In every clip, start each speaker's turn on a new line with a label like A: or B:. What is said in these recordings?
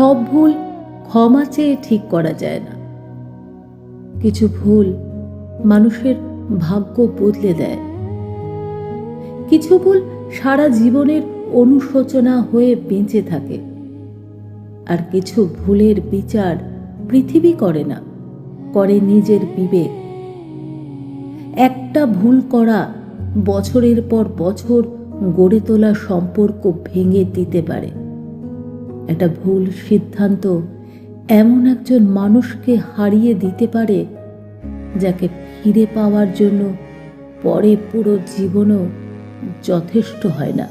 A: সব ভুল ক্ষমা চেয়ে ঠিক করা যায় না। কিছু ভুল মানুষের ভাগ্য বদলে দেয়। কিছু ভুল সারা জীবনের অনুশোচনা হয়ে বেঁচে থাকে। আর কিছু ভুলের বিচার পৃথিবী করে না, করে নিজের বিবেক। একটা ভুল করা বছরের পর বছর গড়ে তোলা সম্পর্ক ভেঙে দিতে পারে। একটা ভুল সিদ্ধান্ত এমন একজন মানুষকে হারিয়ে দিতে পারে যাকে ফিরে পাওয়ার জন্য পরে পুরো জীবনও যথেষ্ট হয় না।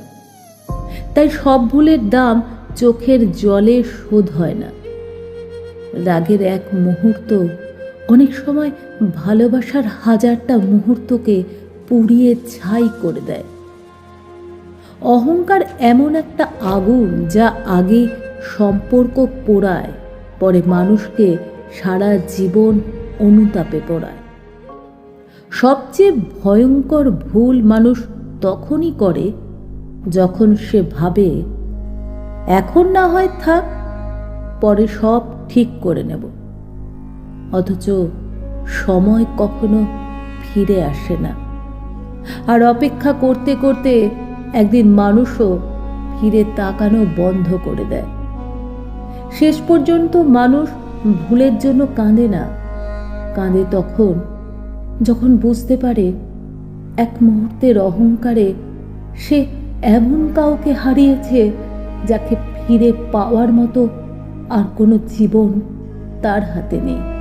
A: তাই সব ভুলের দাম চোখের জলে শোধ হয় না। রাগের এক মুহূর্ত অনেক সময় ভালোবাসার হাজারটা মুহূর্তকে পুড়িয়ে ছাই করে দেয়। অহংকার এমন একটা আগুন যা আগে সম্পর্ক পোড়ায়, পরে মানুষকে সারা জীবন অনুতাপে পোড়ায়। সবচেয়ে ভয়ঙ্কর ভুল মানুষ তখনই করে যখন সে ভাবে এখন না হয় থাক, পরে সব ঠিক করে নেব। অথচ সময় কখনো ফিরে আসে না। আর অপেক্ষা করতে করতে একদিন মানুষও ফিরে তাকানো বন্ধ করে দেয়। শেষ পর্যন্ত মানুষ ভুলের জন্য কাঁদে না, কাঁদে তখন যখন বুঝতে পারে এক মুহূর্তের অহংকারে সে এমন কাউকে হারিয়েছে যাকে ফিরে পাওয়ার মতো আর কোনো জীবন তার হাতে নেই।